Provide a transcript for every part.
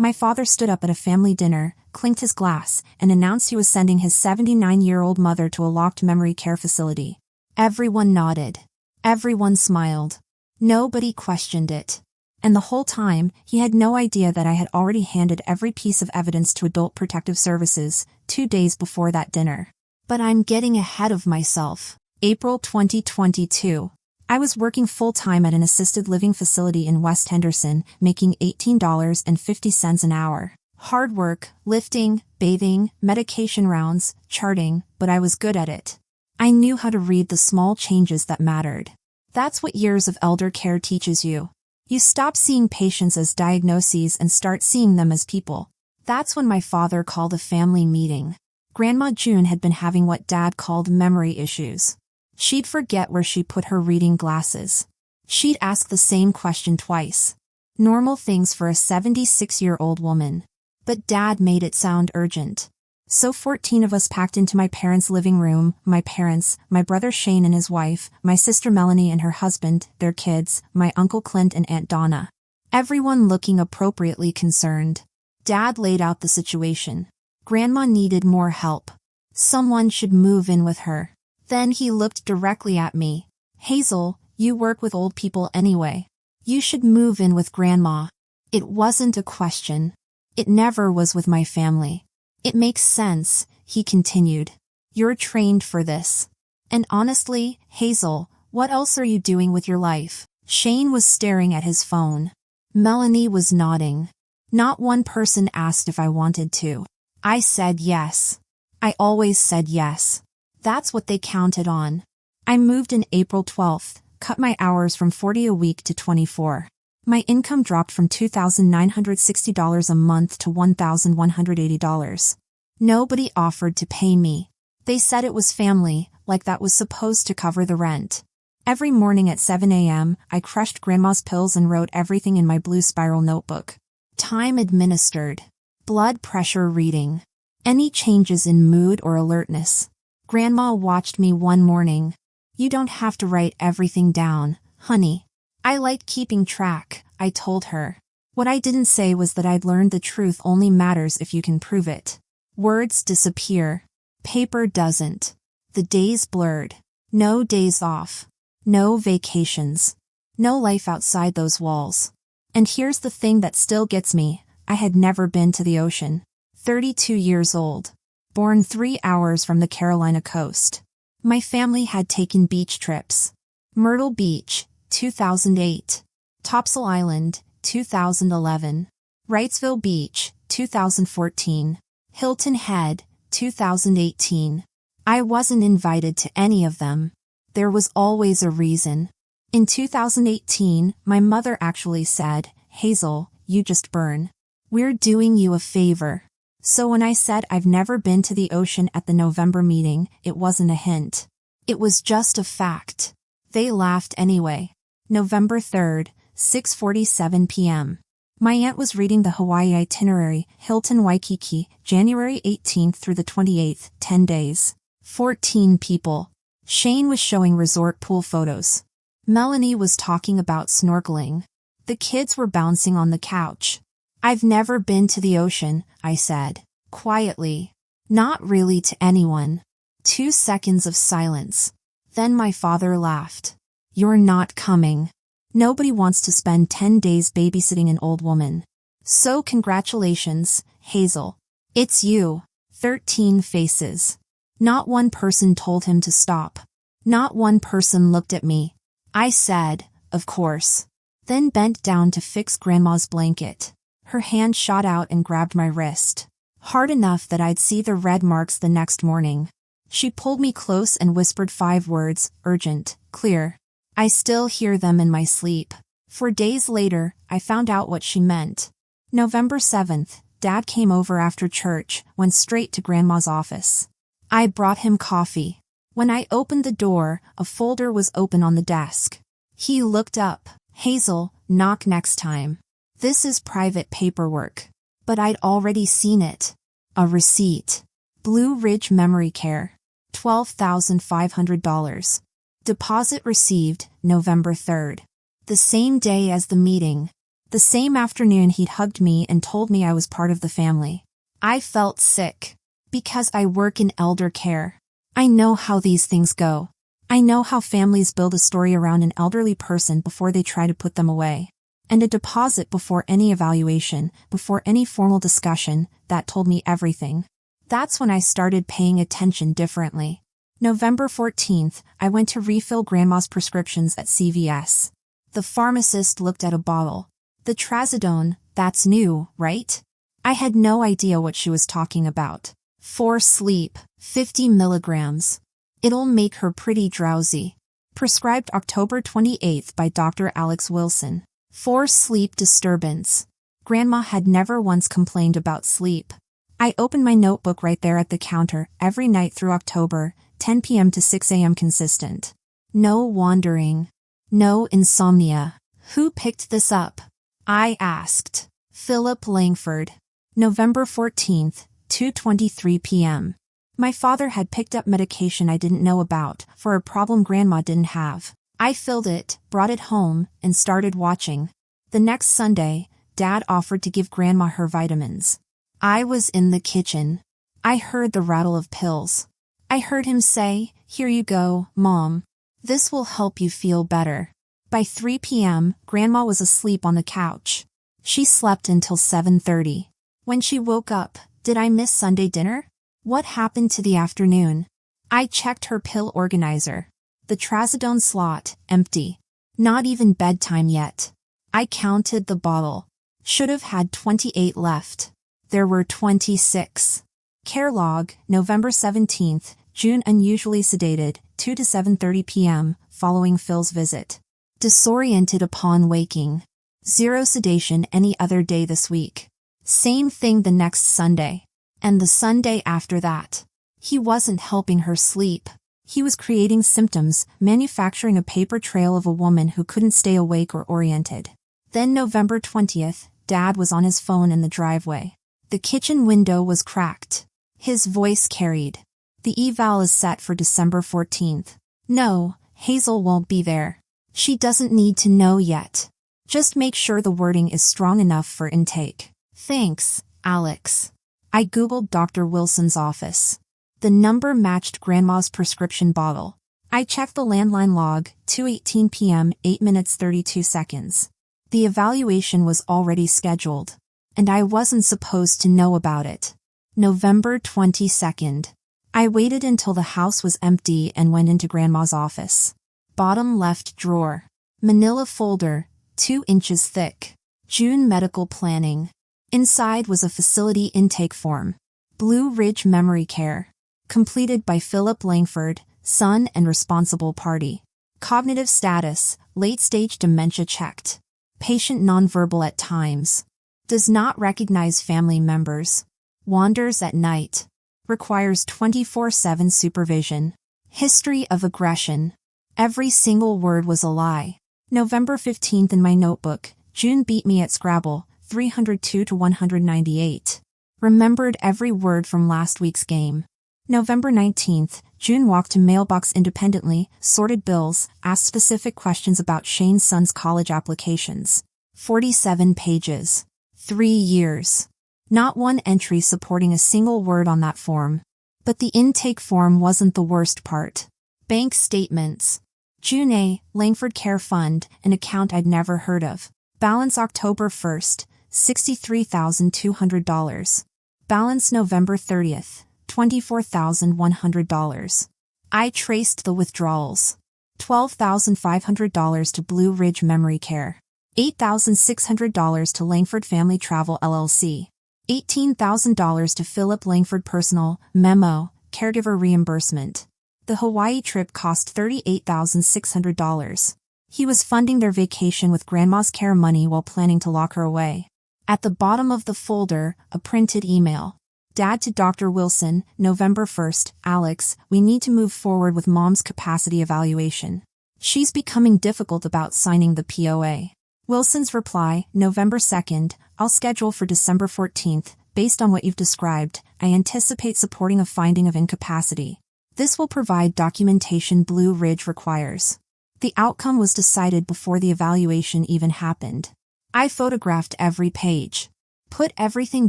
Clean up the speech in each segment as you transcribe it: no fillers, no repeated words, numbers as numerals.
My father stood up at a family dinner, clinked his glass, and announced he was sending his 79-year-old mother to a locked memory care facility. Everyone nodded. Everyone smiled. Nobody questioned it. And the whole time, he had no idea that I had already handed every piece of evidence to Adult Protective Services 2 days before that dinner. But I'm getting ahead of myself. April 2022. I was working full-time at an assisted living facility in West Henderson, making $18.50 an hour. Hard work, lifting, bathing, medication rounds, charting, but I was good at it. I knew how to read the small changes that mattered. That's what years of elder care teaches you. You stop seeing patients as diagnoses and start seeing them as people. That's when my father called a family meeting. Grandma June had been having what Dad called memory issues. She'd forget where she put her reading glasses. She'd ask the same question twice. Normal things for a 76-year-old woman. But Dad made it sound urgent. So 14 of us packed into my parents' living room, my parents, my brother Shane and his wife, my sister Melanie and her husband, their kids, my Uncle Clint and Aunt Donna. Everyone looking appropriately concerned. Dad laid out the situation. Grandma needed more help. Someone should move in with her. Then he looked directly at me. Hazel, you work with old people anyway. You should move in with Grandma. It wasn't a question. It never was with my family. It makes sense, he continued. You're trained for this. And honestly, Hazel, what else are you doing with your life? Shane was staring at his phone. Melanie was nodding. Not one person asked if I wanted to. I said yes. I always said yes. That's what they counted on. I moved in April 12th, cut my hours from 40 a week to 24. My income dropped from $2,960 a month to $1,180. Nobody offered to pay me. They said it was family, like that was supposed to cover the rent. Every morning at 7 a.m., I crushed Grandma's pills and wrote everything in my blue spiral notebook. Time administered. Blood pressure reading. Any changes in mood or alertness. Grandma watched me one morning. You don't have to write everything down, honey. I like keeping track, I told her. What I didn't say was that I'd learned the truth only matters if you can prove it. Words disappear. Paper doesn't. The days blurred. No days off. No vacations. No life outside those walls. And here's the thing that still gets me. I had never been to the ocean. 32 years old. Born 3 hours from the Carolina coast. My family had taken beach trips. Myrtle Beach, 2008. Topsail Island, 2011. Wrightsville Beach, 2014. Hilton Head, 2018. I wasn't invited to any of them. There was always a reason. In 2018, my mother actually said, Hazel, you just burn. We're doing you a favor. So when I said I've never been to the ocean at the November meeting, it wasn't a hint. It was just a fact. They laughed anyway. November 3rd, 6:47 p.m. My aunt was reading the Hawaii itinerary, Hilton Waikiki, January 18th through the 28th, 10 days. 14 people. Shane was showing resort pool photos. Melanie was talking about snorkeling. The kids were bouncing on the couch. I've never been to the ocean, I said, quietly. Not really to anyone. 2 seconds of silence. Then my father laughed. You're not coming. Nobody wants to spend 10 days babysitting an old woman. So congratulations, Hazel. It's you. 13 faces. Not one person told him to stop. Not one person looked at me. I said, of course. Then bent down to fix Grandma's blanket. Her hand shot out and grabbed my wrist. Hard enough that I'd see the red marks the next morning. She pulled me close and whispered 5 words, urgent, clear. I still hear them in my sleep. 4 days later, I found out what she meant. November 7th, Dad came over after church, went straight to Grandma's office. I brought him coffee. When I opened the door, a folder was open on the desk. He looked up. Hazel, knock next time. This is private paperwork. But I'd already seen it. A receipt. Blue Ridge Memory Care. $12,500. Deposit received, November 3rd. The same day as the meeting. The same afternoon he'd hugged me and told me I was part of the family. I felt sick. Because I work in elder care. I know how these things go. I know how families build a story around an elderly person before they try to put them away. And a deposit before any evaluation, before any formal discussion, that told me everything. That's when I started paying attention differently. November 14th, I went to refill Grandma's prescriptions at CVS. The pharmacist looked at a bottle. The trazodone, that's new, right? I had no idea what she was talking about. For sleep, 50 milligrams. It'll make her pretty drowsy. Prescribed October 28th by Dr. Alex Wilson. For sleep disturbance. Grandma had never once complained about sleep. I opened my notebook right there at the counter every night through October, 10 p.m. to 6 a.m. consistent. No wandering. No insomnia. Who picked this up? I asked. Philip Langford. November 14th, 2:23 p.m. My father had picked up medication I didn't know about for a problem Grandma didn't have. I filled it, brought it home, and started watching. The next Sunday, Dad offered to give Grandma her vitamins. I was in the kitchen. I heard the rattle of pills. I heard him say, "Here you go, Mom. This will help you feel better." By 3 p.m., Grandma was asleep on the couch. She slept until 7:30. When she woke up, did I miss Sunday dinner? What happened to the afternoon? I checked her pill organizer. The trazodone slot, empty. Not even bedtime yet. I counted the bottle. Should have had 28 left. There were 26. Care log, November 17th, June unusually sedated, 2 to 7:30 p.m., following Phil's visit. Disoriented upon waking. 0 sedation any other day this week. Same thing the next Sunday. And the Sunday after that. He wasn't helping her sleep. He was creating symptoms, manufacturing a paper trail of a woman who couldn't stay awake or oriented. Then November 20th, Dad was on his phone in the driveway. The kitchen window was cracked. His voice carried. The eval is set for December 14th. No, Hazel won't be there. She doesn't need to know yet. Just make sure the wording is strong enough for intake. Thanks, Alex. I googled Dr. Wilson's office. The number matched Grandma's prescription bottle. I checked the landline log, 2:18 p.m., 8 minutes 32 seconds. The evaluation was already scheduled. And I wasn't supposed to know about it. November 22nd. I waited until the house was empty and went into Grandma's office. Bottom left drawer. Manila folder, 2 inches thick. June medical planning. Inside was a facility intake form. Blue Ridge Memory Care. Completed by Philip Langford, son and responsible party. Cognitive status, late-stage dementia checked. Patient nonverbal at times. Does not recognize family members. Wanders at night. Requires 24/7 supervision. History of aggression. Every single word was a lie. November 15th in my notebook, June beat me at Scrabble, 302 to 198. Remembered every word from last week's game. November 19th, June walked to mailbox independently, sorted bills, asked specific questions about Shane's son's college applications. 47 pages. 3 years. Not one entry supporting a single word on that form. But the intake form wasn't the worst part. Bank statements. June A, Langford Care Fund, an account I'd never heard of. Balance October 1st, $63,200. Balance November 30th, $24,100. I traced the withdrawals. $12,500 to Blue Ridge Memory Care. $8,600 to Langford Family Travel LLC. $18,000 to Philip Langford Personal, Memo, Caregiver Reimbursement. The Hawaii trip cost $38,600. He was funding their vacation with Grandma's care money while planning to lock her away. At the bottom of the folder, a printed email. Dad to Dr. Wilson, November 1st, Alex, we need to move forward with Mom's capacity evaluation. She's becoming difficult about signing the POA. Wilson's reply, November 2nd, I'll schedule for December 14th. Based on what you've described, I anticipate supporting a finding of incapacity. This will provide documentation Blue Ridge requires. The outcome was decided before the evaluation even happened. I photographed every page. Put everything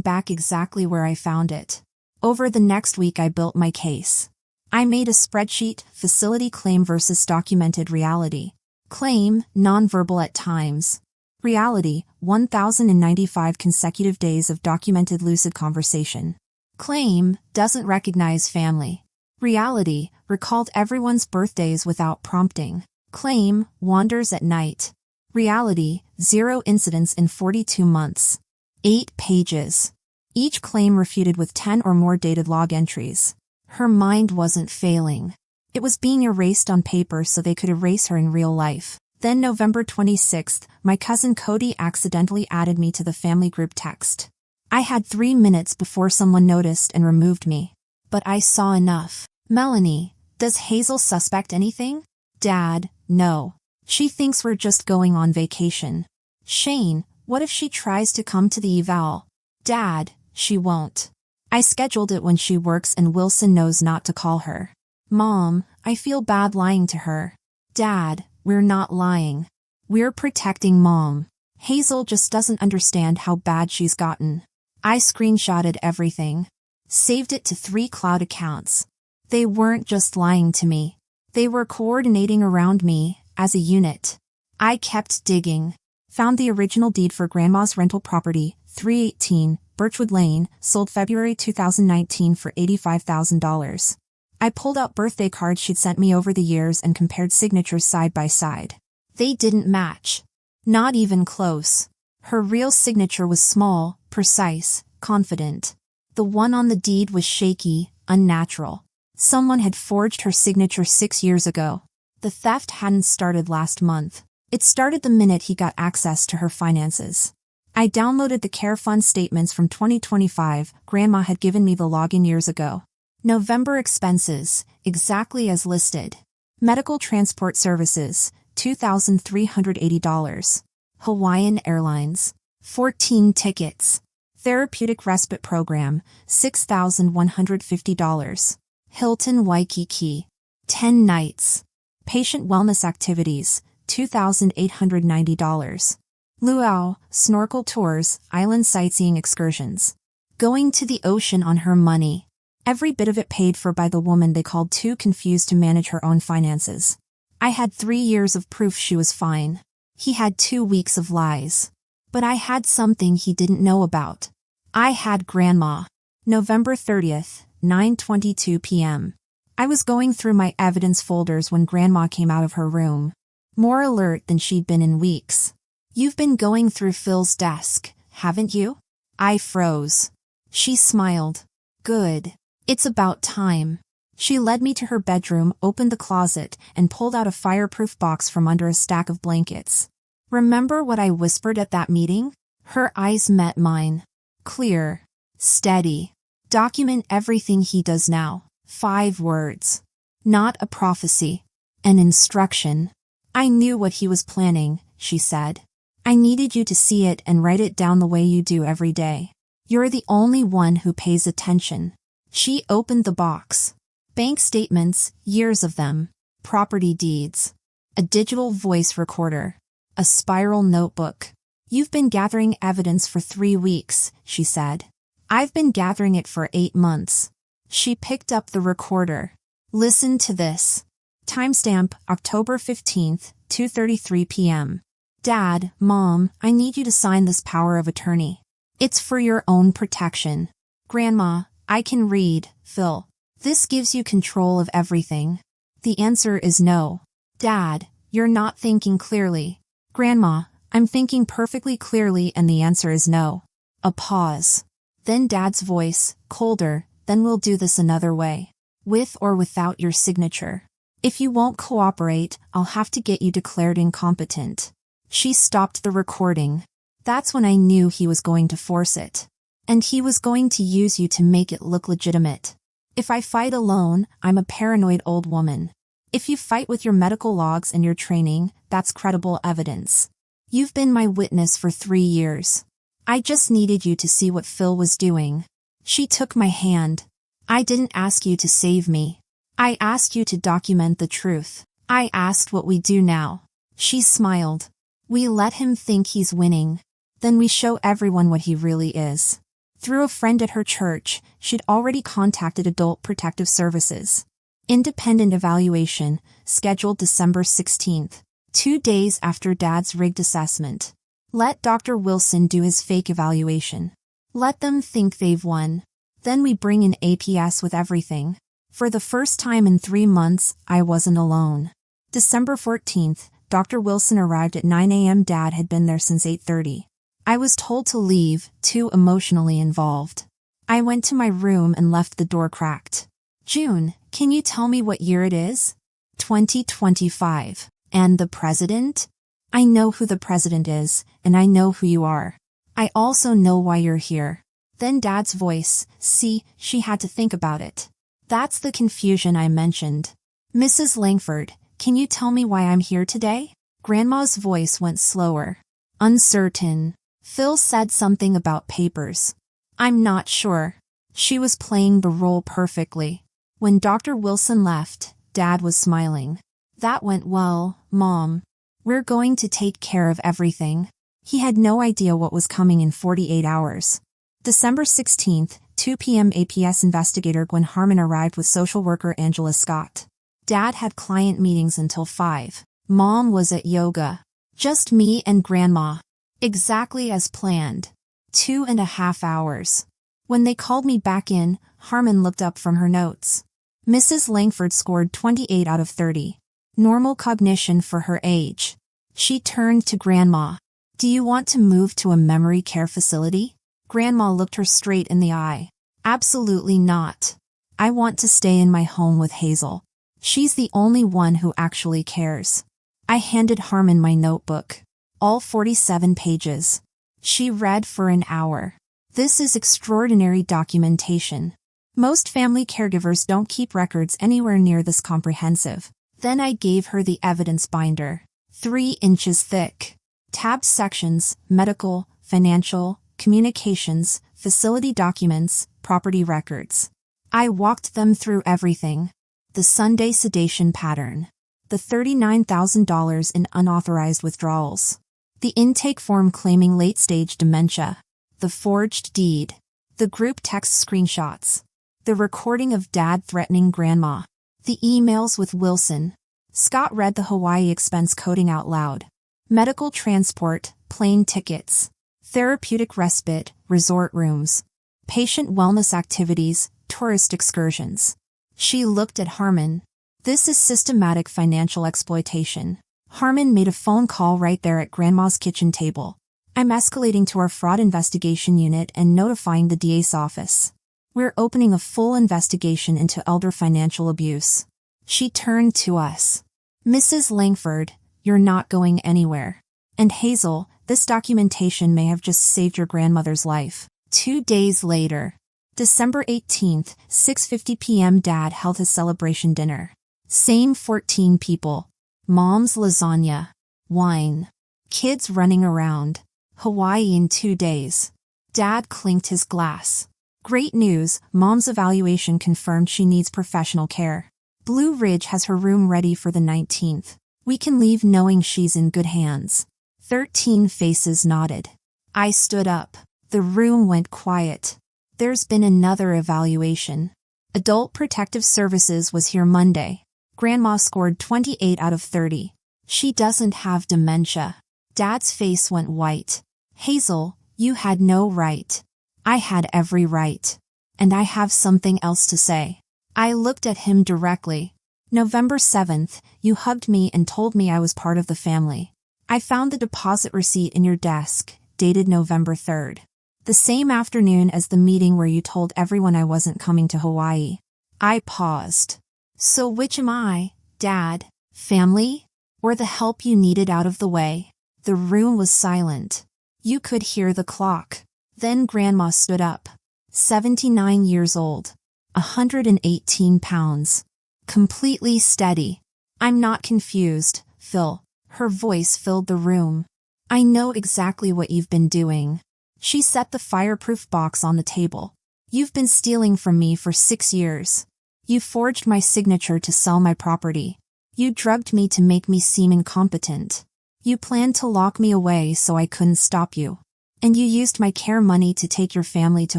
back exactly where I found it. Over the next week I built my case. I made a spreadsheet, facility claim versus documented reality. Claim, nonverbal at times. Reality, 1,095 consecutive days of documented lucid conversation. Claim, doesn't recognize family. Reality, recalled everyone's birthdays without prompting. Claim, wanders at night. Reality, 0 incidents in 42 months. 8 pages. Each claim refuted with 10 or more dated log entries. Her mind wasn't failing. It was being erased on paper so they could erase her in real life. Then November 26th, my cousin Cody accidentally added me to the family group text. I had 3 minutes before someone noticed and removed me. But I saw enough. Melanie, does Hazel suspect anything? Dad, no. She thinks we're just going on vacation. Shane, what if she tries to come to the eval? Dad, she won't. I scheduled it when she works and Wilson knows not to call her. Mom, I feel bad lying to her. Dad, we're not lying. We're protecting Mom. Hazel just doesn't understand how bad she's gotten. I screenshotted everything. Saved it to 3 cloud accounts. They weren't just lying to me. They were coordinating around me, as a unit. I kept digging. Found the original deed for Grandma's rental property, 318, Birchwood Lane, sold February 2019 for $85,000. I pulled out birthday cards she'd sent me over the years and compared signatures side by side. They didn't match. Not even close. Her real signature was small, precise, confident. The one on the deed was shaky, unnatural. Someone had forged her signature 6 years ago. The theft hadn't started last month. It started the minute he got access to her finances. I downloaded the care fund statements from 2025. Grandma had given me the login years ago. November expenses, exactly as listed. Medical transport services, $2,380. Hawaiian Airlines, 14 tickets. Therapeutic respite program, $6,150. Hilton Waikiki, 10 nights. Patient wellness activities, $2,890. Luau, snorkel tours, island sightseeing excursions. Going to the ocean on her money. Every bit of it paid for by the woman they called too confused to manage her own finances. I had 3 years of proof she was fine. He had 2 weeks of lies. But I had something he didn't know about. I had Grandma. November 30th, 9:22 p.m. I was going through my evidence folders when Grandma came out of her room. More alert than she'd been in weeks. You've been going through Phil's desk, haven't you? I froze. She smiled. Good. It's about time. She led me to her bedroom, opened the closet, and pulled out a fireproof box from under a stack of blankets. Remember what I whispered at that meeting? Her eyes met mine. Clear. Steady. Document everything he does now. 5 words. Not a prophecy. An instruction. I knew what he was planning, she said. I needed you to see it and write it down the way you do every day. You're the only one who pays attention. She opened the box. Bank statements, years of them. Property deeds. A digital voice recorder. A spiral notebook. You've been gathering evidence for 3 weeks, she said. I've been gathering it for 8 months. She picked up the recorder. Listen to this. Timestamp, October 15th, 2:33 p.m. Dad, Mom, I need you to sign this power of attorney. It's for your own protection. Grandma, I can read, Phil. This gives you control of everything. The answer is no. Dad, you're not thinking clearly. Grandma, I'm thinking perfectly clearly and the answer is no. A pause. Then Dad's voice, colder, then we'll do this another way. With or without your signature. If you won't cooperate, I'll have to get you declared incompetent. She stopped the recording. That's when I knew he was going to force it. And he was going to use you to make it look legitimate. If I fight alone, I'm a paranoid old woman. If you fight with your medical logs and your training, that's credible evidence. You've been my witness for 3 years. I just needed you to see what Phil was doing. She took my hand. I didn't ask you to save me. I asked you to document the truth. I asked what we do now. She smiled. We let him think he's winning. Then we show everyone what he really is. Through a friend at her church, she'd already contacted Adult Protective Services. Independent evaluation, scheduled December 16th, 2 days after Dad's rigged assessment. Let Dr. Wilson do his fake evaluation. Let them think they've won. Then we bring in APS with everything. For the first time in 3 months, I wasn't alone. December 14th, Dr. Wilson arrived at 9 a.m. Dad had been there since 8:30. I was told to leave, too emotionally involved. I went to my room and left the door cracked. June, can you tell me what year it is? 2025. And the president? I know who the president is, and I know who you are. I also know why you're here. Then Dad's voice, see, she had to think about it. That's the confusion I mentioned. Mrs. Langford, can you tell me why I'm here today? Grandma's voice went slower. Uncertain. Phil said something about papers. I'm not sure. She was playing the role perfectly. When Dr. Wilson left, Dad was smiling. That went well, Mom. We're going to take care of everything. He had no idea what was coming in 48 hours. December 16th, 2 p.m. APS investigator Gwen Harmon arrived with social worker Angela Scott. Dad had client meetings until 5. Mom was at yoga. Just me and Grandma. Exactly as planned. 2.5 hours. When they called me back in, Harmon looked up from her notes. Mrs. Langford scored 28 out of 30. Normal cognition for her age. She turned to Grandma. Do you want to move to a memory care facility? Grandma looked her straight in the eye. Absolutely not. I want to stay in my home with Hazel. She's the only one who actually cares. I handed Harmon my notebook. All 47 pages. She read for an hour. This is extraordinary documentation. Most family caregivers don't keep records anywhere near this comprehensive. Then I gave her the evidence binder. 3 inches thick. Tabbed sections, medical, financial, communications, facility documents, property records. I walked them through everything. The Sunday sedation pattern. The $39,000 in unauthorized withdrawals. The intake form claiming late-stage dementia. The forged deed. The group text screenshots. The recording of Dad threatening Grandma. The emails with Wilson. Scott read the Hawaii expense coding out loud. Medical transport, plane tickets. Therapeutic respite, resort rooms. Patient wellness activities, tourist excursions. She looked at Harmon. This is systematic financial exploitation. Harmon made a phone call right there at Grandma's kitchen table. I'm escalating to our fraud investigation unit and notifying the DA's office. We're opening a full investigation into elder financial abuse. She turned to us. Mrs. Langford, you're not going anywhere. And Hazel, this documentation may have just saved your grandmother's life. 2 days later. December 18th, 6:50 p.m. Dad held his celebration dinner. Same 14 people. Mom's lasagna. Wine. Kids running around. Hawaii in 2 days. Dad clinked his glass. Great news, Mom's evaluation confirmed she needs professional care. Blue Ridge has her room ready for the 19th. We can leave knowing she's in good hands. 13 faces nodded. I stood up. The room went quiet. There's been another evaluation. Adult Protective Services was here Monday. Grandma scored 28 out of 30. She doesn't have dementia. Dad's face went white. Hazel, you had no right. I had every right. And I have something else to say. I looked at him directly. November 7th, you hugged me and told me I was part of the family. I found the deposit receipt in your desk, dated November 3rd. The same afternoon as the meeting where you told everyone I wasn't coming to Hawaii. I paused. So which am I, Dad? Family? Or the help you needed out of the way? The room was silent. You could hear the clock. Then Grandma stood up. 79 years old. 118 pounds. Completely steady. I'm not confused, Phil. Her voice filled the room. I know exactly what you've been doing. She set the fireproof box on the table. You've been stealing from me for 6 years. You forged my signature to sell my property. You drugged me to make me seem incompetent. You planned to lock me away so I couldn't stop you. And you used my care money to take your family to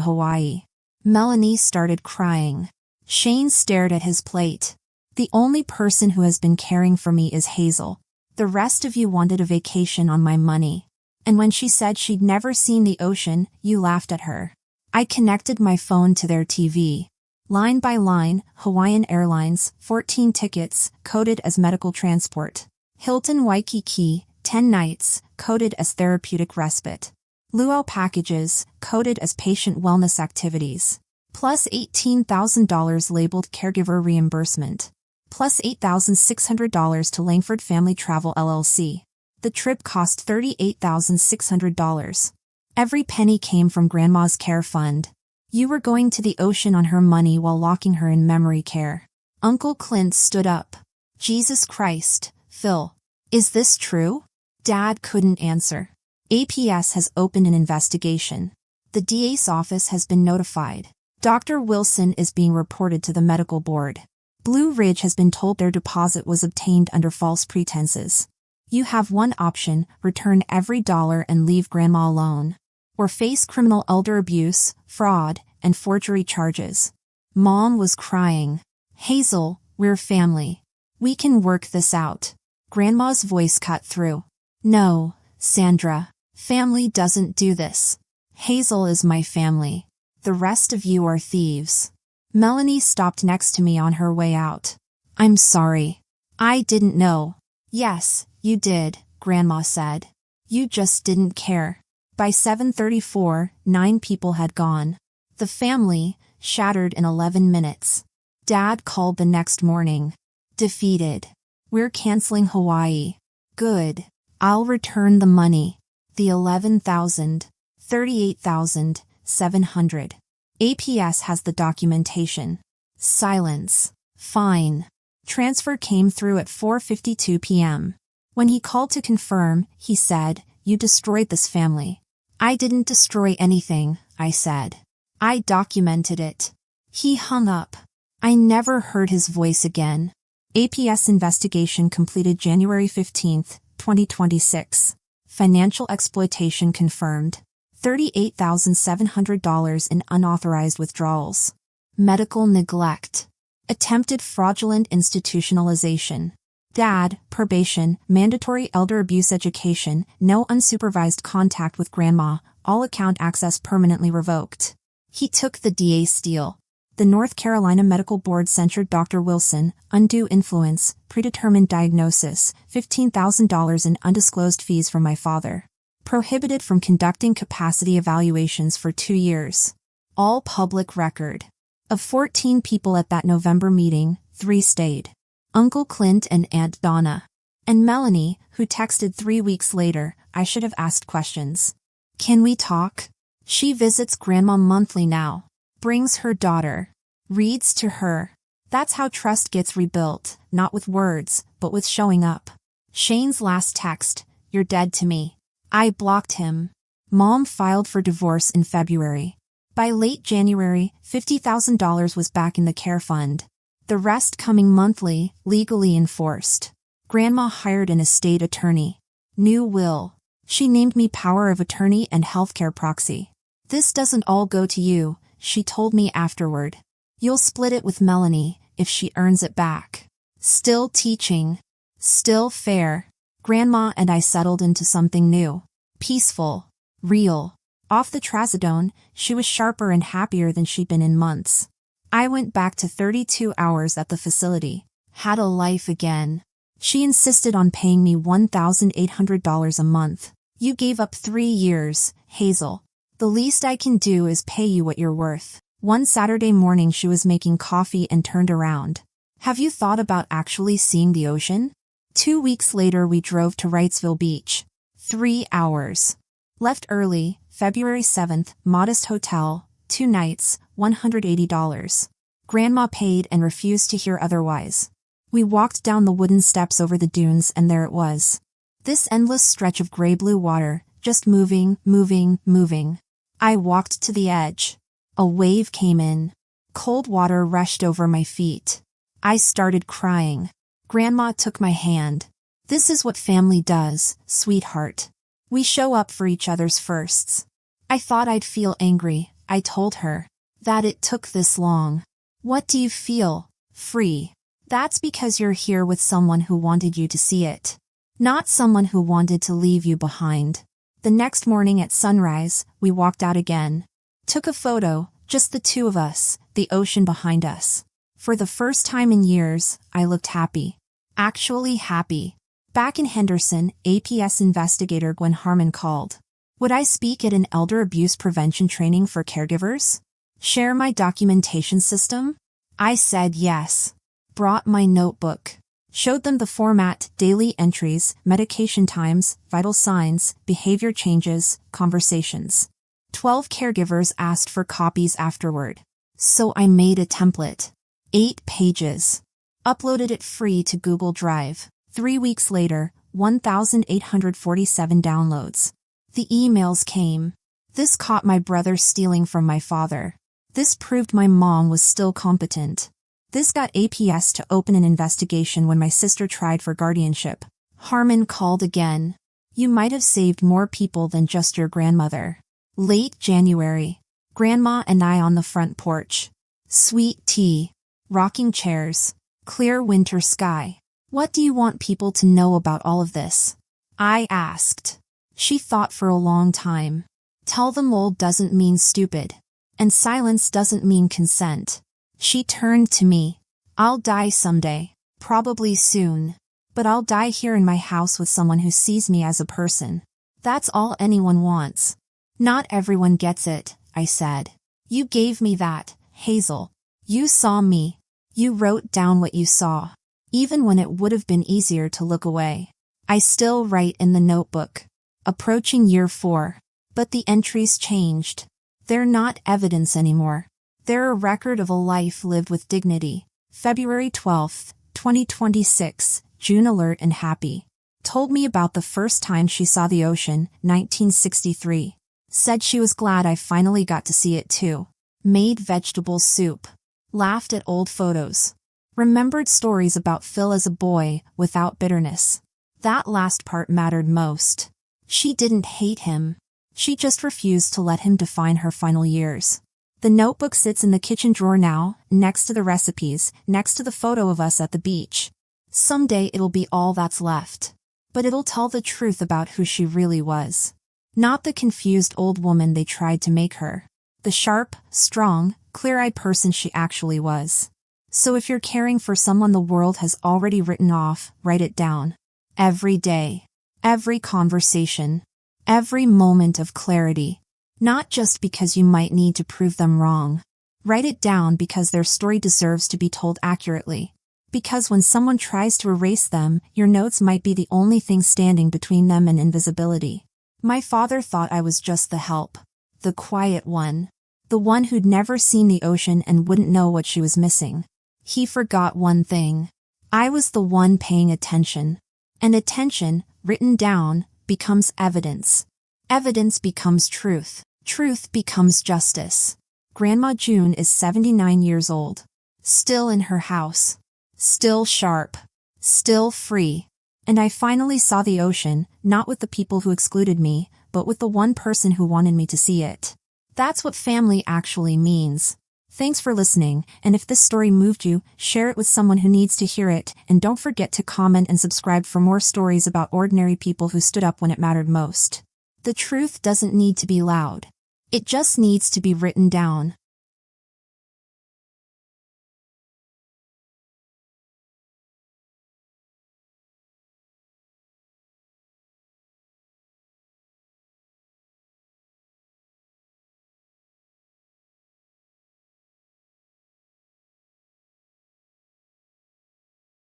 Hawaii. Melanie started crying. Shane stared at his plate. The only person who has been caring for me is Hazel. The rest of you wanted a vacation on my money. And when she said she'd never seen the ocean, you laughed at her. I connected my phone to their TV. Line by line, Hawaiian Airlines, 14 tickets, coded as medical transport. Hilton Waikiki, 10 nights, coded as therapeutic respite. Luau packages, coded as patient wellness activities. Plus $18,000 labeled caregiver reimbursement. Plus $8,600 to Langford Family Travel LLC. The trip cost $38,600. Every penny came from Grandma's care fund. You were going to the ocean on her money while locking her in memory care. Uncle Clint stood up. Jesus Christ, Phil. Is this true? Dad couldn't answer. APS has opened an investigation. The DA's office has been notified. Dr. Wilson is being reported to the medical board. Blue Ridge has been told their deposit was obtained under false pretenses. You have one option: return every dollar and leave Grandma alone. Or face criminal elder abuse, fraud, and forgery charges. Mom was crying. Hazel, we're family. We can work this out. Grandma's voice cut through. No, Sandra. Family doesn't do this. Hazel is my family. The rest of you are thieves. Melanie stopped next to me on her way out. I'm sorry. I didn't know. Yes, you did, Grandma said. You just didn't care. By 7:34, 9 people had gone. The family, shattered in 11 minutes. Dad called the next morning. Defeated. We're canceling Hawaii. Good. I'll return the money. The $11,000. $38,700. APS has the documentation. Silence. Fine. Transfer came through at 4:52 p.m. When he called to confirm, he said, "You destroyed this family." I didn't destroy anything, I said. I documented it. He hung up. I never heard his voice again. APS investigation completed January 15, 2026. Financial exploitation confirmed. $38,700 in unauthorized withdrawals. Medical neglect. Attempted fraudulent institutionalization. Dad, probation, mandatory elder abuse education, no unsupervised contact with Grandma, all account access permanently revoked. He took the DA's steal. The North Carolina Medical Board censured Dr. Wilson, undue influence, predetermined diagnosis, $15,000 in undisclosed fees from my father. Prohibited from conducting capacity evaluations for 2 years. All public record. Of 14 people at that November meeting, 3 stayed. Uncle Clint and Aunt Donna. And Melanie, who texted 3 weeks later, I should have asked questions. Can we talk? She visits Grandma monthly now. Brings her daughter. Reads to her. That's how trust gets rebuilt, not with words, but with showing up. Shane's last text, "You're dead to me." I blocked him. Mom filed for divorce in February. By late January, $50,000 was back in the care fund. The rest coming monthly, legally enforced. Grandma hired an estate attorney. New will. She named me power of attorney and healthcare proxy. This doesn't all go to you, she told me afterward. You'll split it with Melanie, if she earns it back. Still teaching. Still fair. Grandma and I settled into something new. Peaceful. Real. Off the trazodone, she was sharper and happier than she'd been in months. I went back to 32 hours at the facility. Had a life again. She insisted on paying me $1,800 a month. You gave up 3 years, Hazel. The least I can do is pay you what you're worth. One Saturday morning she was making coffee and turned around. Have you thought about actually seeing the ocean? 2 weeks later we drove to Wrightsville Beach. 3 hours. Left early, February 7th, modest hotel, 2 nights, $180. Grandma paid and refused to hear otherwise. We walked down the wooden steps over the dunes and there it was. This endless stretch of gray-blue water, just moving, moving, moving. I walked to the edge. A wave came in. Cold water rushed over my feet. I started crying. Grandma took my hand. This is what family does, sweetheart. We show up for each other's firsts. I thought I'd feel angry, I told her. That it took this long. What do you feel? Free. That's because you're here with someone who wanted you to see it. Not someone who wanted to leave you behind. The next morning at sunrise, we walked out again. Took a photo, just the two of us, the ocean behind us. For the first time in years, I looked happy. Actually happy. Back in Henderson, APS investigator Gwen Harmon called. Would I speak at an elder abuse prevention training for caregivers? Share my documentation system? I said yes. Brought my notebook. Showed them the format, daily entries, medication times, vital signs, behavior changes, conversations. 12 caregivers asked for copies afterward. So I made a template. 8 pages. Uploaded it free to Google Drive. 3 weeks later, 1,847 downloads. The emails came. This caught my brother stealing from my father. This proved my mom was still competent. This got APS to open an investigation when my sister tried for guardianship. Harmon called again. You might have saved more people than just your grandmother. Late January. Grandma and I on the front porch. Sweet tea. Rocking chairs. Clear winter sky. What do you want people to know about all of this? I asked. She thought for a long time. Tell them old doesn't mean stupid. And silence doesn't mean consent. She turned to me. I'll die someday. Probably soon. But I'll die here in my house with someone who sees me as a person. That's all anyone wants. Not everyone gets it, I said. You gave me that, Hazel. You saw me. You wrote down what you saw. Even when it would have been easier to look away. I still write in the notebook. Approaching year 4. But the entries changed. They're not evidence anymore. They're a record of a life lived with dignity. February 12th, 2026, June alert and happy. Told me about the first time she saw the ocean, 1963. Said she was glad I finally got to see it too. Made vegetable soup. Laughed at old photos. Remembered stories about Phil as a boy, without bitterness. That last part mattered most. She didn't hate him. She just refused to let him define her final years. The notebook sits in the kitchen drawer now, next to the recipes, next to the photo of us at the beach. Someday it'll be all that's left. But it'll tell the truth about who she really was. Not the confused old woman they tried to make her. The sharp, strong, clear-eyed person she actually was. So if you're caring for someone the world has already written off, write it down. Every day. Every conversation. Every moment of clarity. Not just because you might need to prove them wrong. Write it down because their story deserves to be told accurately. Because when someone tries to erase them, your notes might be the only thing standing between them and invisibility. My father thought I was just the help. The quiet one. The one who'd never seen the ocean and wouldn't know what she was missing. He forgot one thing. I was the one paying attention. And attention, written down, becomes evidence. Evidence becomes truth. Truth becomes justice. Grandma June is 79 years old. Still in her house. Still sharp. Still free. And I finally saw the ocean, not with the people who excluded me, but with the one person who wanted me to see it. That's what family actually means. Thanks for listening, and if this story moved you, share it with someone who needs to hear it, and don't forget to comment and subscribe for more stories about ordinary people who stood up when it mattered most. The truth doesn't need to be loud. It just needs to be written down.